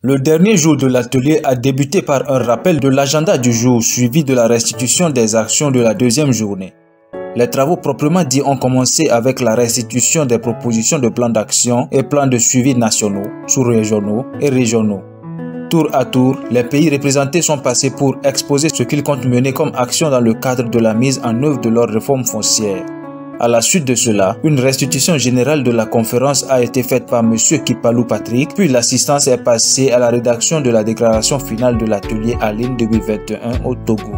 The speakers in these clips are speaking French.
Le dernier jour de l'atelier a débuté par un rappel de l'agenda du jour suivi de la restitution des actions de la deuxième journée. Les travaux proprement dits ont commencé avec la restitution des propositions de plans d'action et plans de suivi nationaux, sous-régionaux et régionaux. Tour à tour, les pays représentés sont passés pour exposer ce qu'ils comptent mener comme action dans le cadre de la mise en œuvre de leur réforme foncière. À la suite de cela, une restitution générale de la conférence a été faite par M. Kipalou Patrick, puis l'assistance est passée à la rédaction de la déclaration finale de l'atelier à l'IN 2021 au Togo.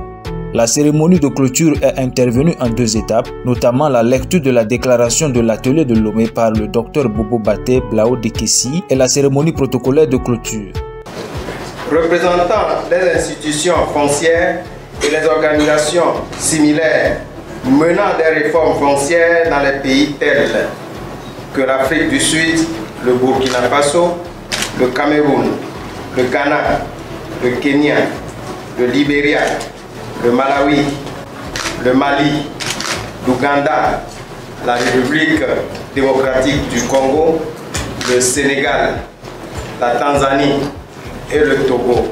La cérémonie de clôture est intervenue en deux étapes, notamment la lecture de la déclaration de l'atelier de Lomé par le Dr Bobo Baté Blao Dekessi et la cérémonie protocolaire de clôture. Représentant les institutions foncières et les organisations similaires menant des réformes foncières dans les pays tels que l'Afrique du Sud, le Burkina Faso, le Cameroun, le Ghana, le Kenya, le Libéria, le Malawi, le Mali, l'Ouganda, la République démocratique du Congo, le Sénégal, la Tanzanie et le Togo.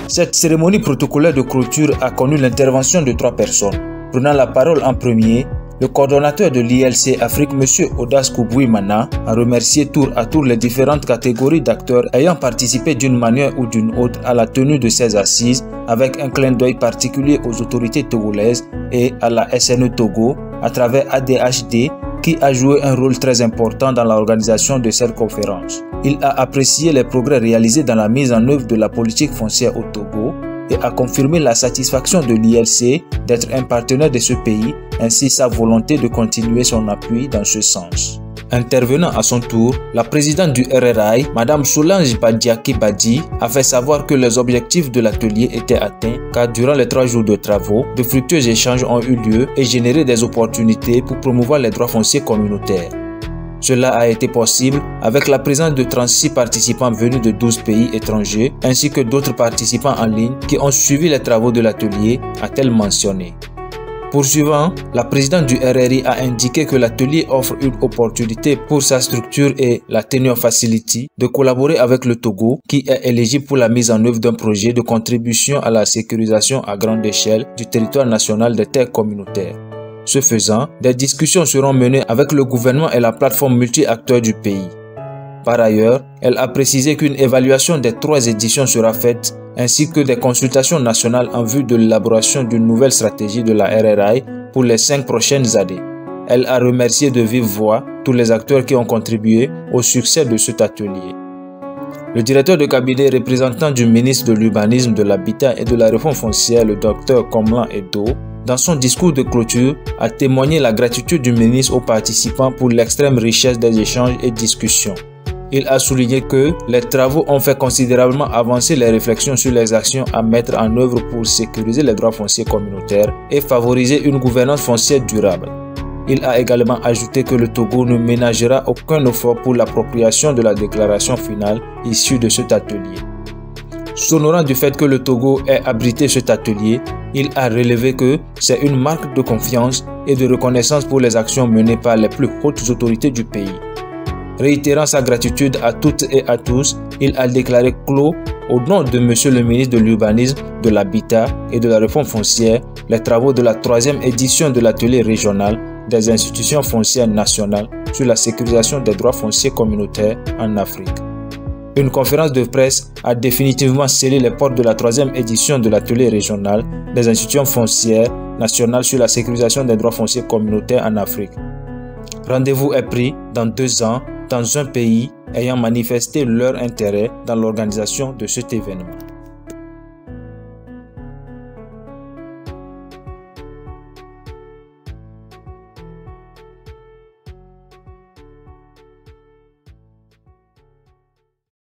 Cette cérémonie protocolaire de clôture a connu l'intervention de 3 personnes. Prenant la parole en premier, le coordonnateur de l'ILC Afrique, M. Odas Koubouimana, a remercié tour à tour les différentes catégories d'acteurs ayant participé d'une manière ou d'une autre à la tenue de ces assises, avec un clin d'œil particulier aux autorités togolaises et à la SNE Togo, à travers ADHD, qui a joué un rôle très important dans l'organisation de cette conférence. Il a apprécié les progrès réalisés dans la mise en œuvre de la politique foncière au Togo, et a confirmé la satisfaction de l'ILC d'être un partenaire de ce pays, ainsi sa volonté de continuer son appui dans ce sens. Intervenant à son tour, la présidente du RRI, Mme Solange Badiaki Badi, a fait savoir que les objectifs de l'atelier étaient atteints car durant les 3 jours de travaux, de fructueux échanges ont eu lieu et généré des opportunités pour promouvoir les droits fonciers communautaires. Cela a été possible avec la présence de 36 participants venus de 12 pays étrangers ainsi que d'autres participants en ligne qui ont suivi les travaux de l'atelier, a-t-elle mentionné. Poursuivant, la présidente du RRI a indiqué que l'atelier offre une opportunité pour sa structure et la Tenure Facility de collaborer avec le Togo qui est éligible pour la mise en œuvre d'un projet de contribution à la sécurisation à grande échelle du territoire national des terres communautaires. Ce faisant, des discussions seront menées avec le gouvernement et la plateforme multi-acteurs du pays. Par ailleurs, elle a précisé qu'une évaluation des 3 éditions sera faite, ainsi que des consultations nationales en vue de l'élaboration d'une nouvelle stratégie de la RRI pour les 5 prochaines années. Elle a remercié de vive voix tous les acteurs qui ont contribué au succès de cet atelier. Le directeur de cabinet représentant du ministre de l'Urbanisme, de l'Habitat et de la Réforme foncière, le Dr Komlan Edo, dans son discours de clôture, a témoigné la gratitude du ministre aux participants pour l'extrême richesse des échanges et discussions. Il a souligné que les travaux ont fait considérablement avancer les réflexions sur les actions à mettre en œuvre pour sécuriser les droits fonciers communautaires et favoriser une gouvernance foncière durable. Il a également ajouté que le Togo ne ménagera aucun effort pour l'appropriation de la déclaration finale issue de cet atelier. S'honorant du fait que le Togo ait abrité cet atelier, il a relevé que c'est une marque de confiance et de reconnaissance pour les actions menées par les plus hautes autorités du pays. Réitérant sa gratitude à toutes et à tous, il a déclaré clos, au nom de M. le ministre de l'Urbanisme, de l'Habitat et de la Réforme foncière, les travaux de la 3e édition de l'atelier régional des institutions foncières nationales sur la sécurisation des droits fonciers communautaires en Afrique. Une conférence de presse a définitivement scellé les portes de la 3e édition de l'atelier régional des institutions foncières nationales sur la sécurisation des droits fonciers communautaires en Afrique. Rendez-vous est pris dans 2 ans dans un pays ayant manifesté leur intérêt dans l'organisation de cet événement.